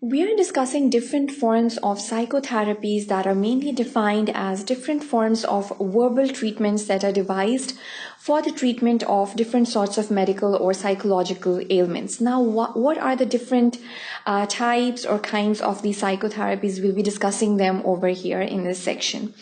We are discussing different forms of psychotherapies that are mainly defined as different forms of verbal treatments that are devised for the treatment of different sorts of medical or psychological ailments. Now, what are the different types or kinds of these psychotherapies? We'll be discussing them over here in this section.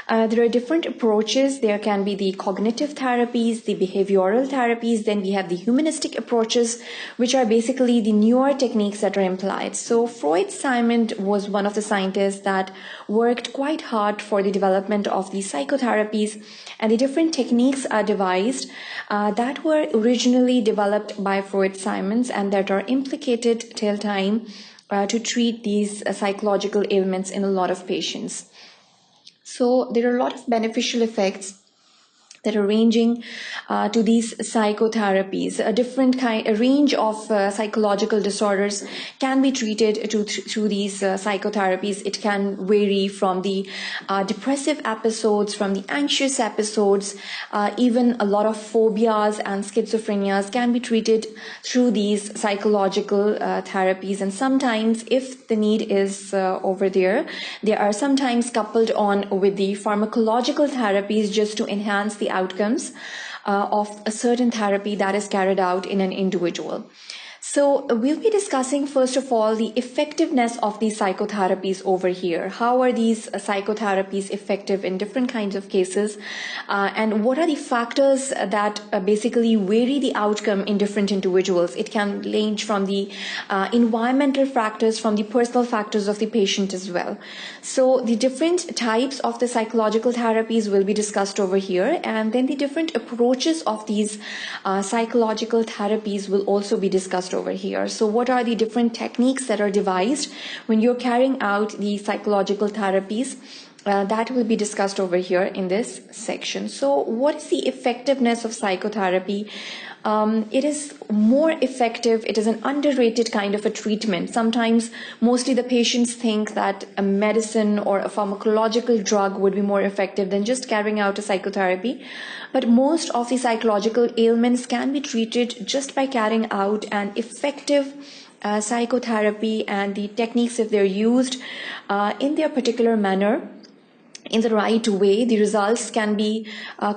There are different approaches. There can be the cognitive therapies, the behavioral therapies, then we have the humanistic approaches, which are basically the newer techniques that are employed. So Freud-Simon was one of the scientists that worked quite hard for the development of these psychotherapies, and the different techniques are devised that were originally developed by Freud-Simons and that are implicated till time to treat these psychological ailments in a lot of patients. So there are a lot of beneficial effects that are ranging to these psychotherapies. A range of psychological disorders can be treated through these psychotherapies. It can vary from the depressive episodes, from the anxious episodes, even a lot of phobias and schizophrenias can be treated through these psychological therapies. And sometimes, if the need is over there, they are sometimes coupled on with the pharmacological therapies just to enhance the outcomes of a certain therapy that is carried out in an individual. So we'll be discussing, first of all, the effectiveness of these psychotherapies over here. How are these psychotherapies effective in different kinds of cases? And what are the factors that basically vary the outcome in different individuals? It can range from the environmental factors, from the personal factors of the patient as well. So the different types of the psychological therapies will be discussed over here, and then the different approaches of these psychological therapies will also be discussed over here. So what are the different techniques that are devised when you're carrying out the psychological therapies? That will be discussed over here in this section. So what is the effectiveness of psychotherapy? It is more effective. It is an underrated kind of a treatment. Sometimes, mostly the patients think that a medicine or a pharmacological drug would be more effective than just carrying out a psychotherapy. But most of the psychological ailments can be treated just by carrying out an effective psychotherapy, and the techniques, if they're used in their particular manner, in the right way, the results can be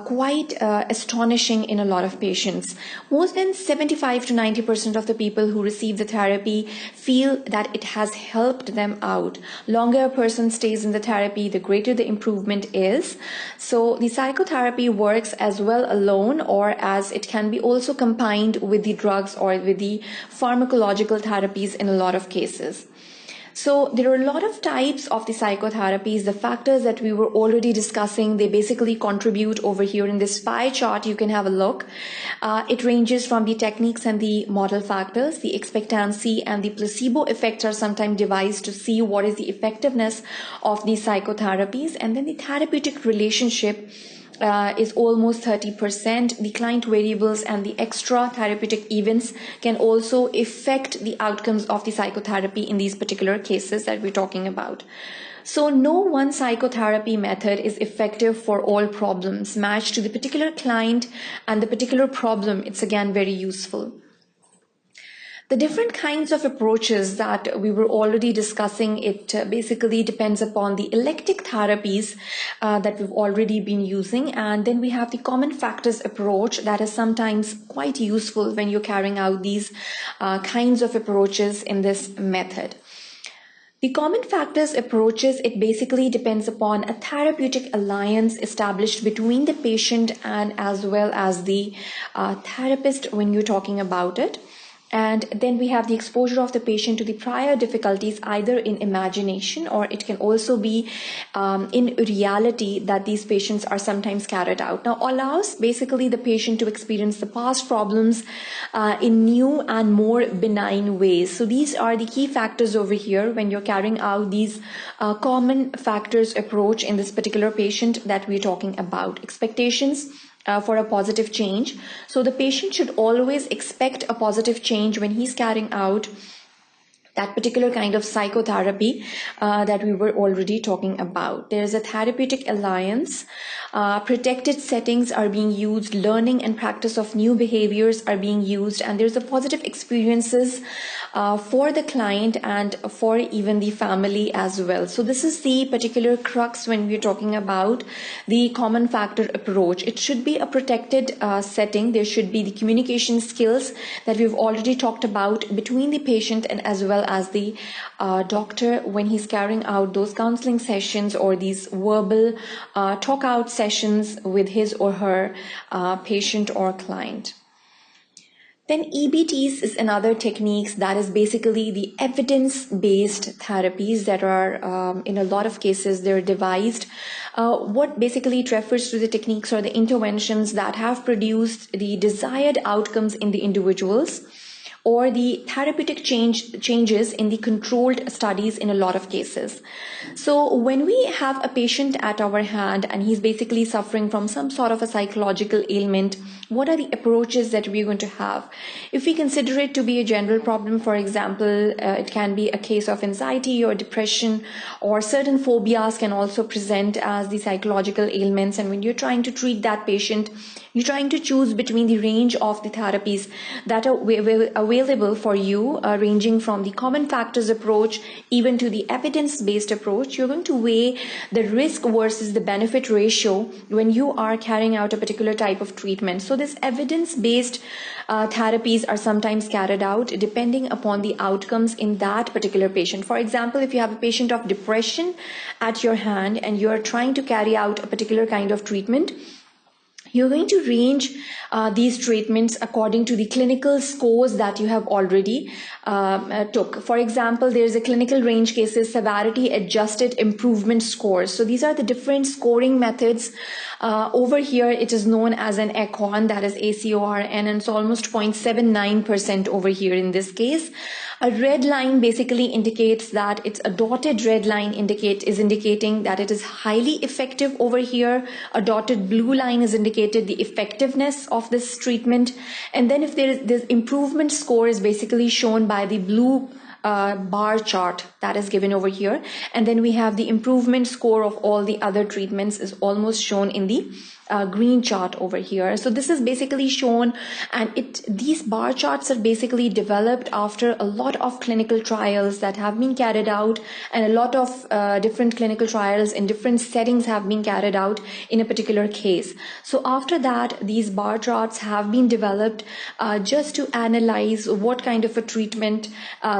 quite astonishing in a lot of patients. More than 75 to 90% of the people who receive the therapy feel that it has helped them out. Longer a person stays in the therapy, the greater the improvement is. So the psychotherapy works as well alone, or as it can be also combined with the drugs or with the pharmacological therapies in a lot of cases. So there are a lot of types of the psychotherapies. The factors that we were already discussing, they basically contribute over here in this pie chart. You can have a look. It ranges from the techniques and the model factors. The expectancy and the placebo effects are sometimes devised to see what is the effectiveness of these psychotherapies. And then the therapeutic relationship is almost 30%. The client variables and the extra therapeutic events can also affect the outcomes of the psychotherapy in these particular cases that we're talking about. So no one psychotherapy method is effective for all problems. Matched to the particular client and the particular problem, it's again very useful. The different kinds of approaches that we were already discussing, it basically depends upon the electric therapies that we've already been using. And then we have the common factors approach that is sometimes quite useful when you're carrying out these kinds of approaches in this method. The common factors approaches, it basically depends upon a therapeutic alliance established between the patient and as well as the therapist when you're talking about it. And then we have the exposure of the patient to the prior difficulties, either in imagination or it can also be in reality that these patients are sometimes carried out. Now, allows basically the patient to experience the past problems in new and more benign ways. So these are the key factors over here when you're carrying out these common factors approach in this particular patient that we're talking about. Expectations for a positive change. So the patient should always expect a positive change when he's carrying out that particular kind of psychotherapy that we were already talking about. There is a therapeutic alliance. Protected settings are being used. Learning and practice of new behaviors are being used, and there's a positive experiences for the client and for even the family as well. So this is the particular crux when we're talking about the common factor approach. It should be a protected setting. There should be the communication skills that we've already talked about between the patient and as well as the doctor when he's carrying out those counseling sessions or these verbal talk out sessions with his or her patient or client. Then EBTs is another techniques that is basically the evidence-based therapies that are in a lot of cases they're devised. What basically it refers to the techniques or the interventions that have produced the desired outcomes in the individuals or the therapeutic changes in the controlled studies in a lot of cases. So when we have a patient at our hand and he's basically suffering from some sort of a psychological ailment, what are the approaches that we're going to have? If we consider it to be a general problem, for example, it can be a case of anxiety or depression, or certain phobias can also present as the psychological ailments. And when you're trying to treat that patient, you're trying to choose between the range of the therapies that are available for you, ranging from the common factors approach even to the evidence-based approach. You're going to weigh the risk versus the benefit ratio when you are carrying out a particular type of treatment. So this evidence-based therapies are sometimes carried out depending upon the outcomes in that particular patient. For example, if you have a patient of depression at your hand and you are trying to carry out a particular kind of treatment, you're going to range these treatments according to the clinical scores that you have already took. For example, there's a clinical range cases severity adjusted improvement scores. So these are the different scoring methods. Over here, it is known as an ACORN, that is ACORN, and it's almost 0.79% over here in this case. A red line basically indicates that it's a dotted red line is indicating that it is highly effective over here. A dotted blue line is indicated the effectiveness of this treatment. And then if there is this improvement score is basically shown by the blue bar chart that is given over here. And then we have the improvement score of all the other treatments is almost shown in the green chart over here. So this is basically shown, and these bar charts are basically developed after a lot of clinical trials that have been carried out, and a lot of different clinical trials in different settings have been carried out in a particular case. So after that, these bar charts have been developed just to analyze what kind of a treatment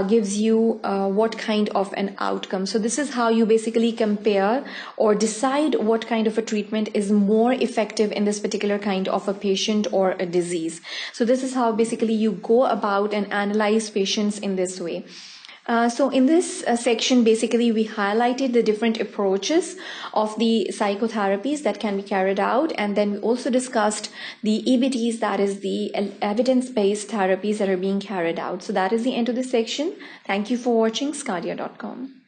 gives you what kind of an outcome. So this is how you basically compare or decide what kind of a treatment is more effective in this particular kind of a patient or a disease. So this is how basically you go about and analyze patients in this way. So in this section, basically we highlighted the different approaches of the psychotherapies that can be carried out, and then we also discussed the EBTs, that is the evidence-based therapies that are being carried out. So that is the end of this section. Thank you for watching Scadia.com.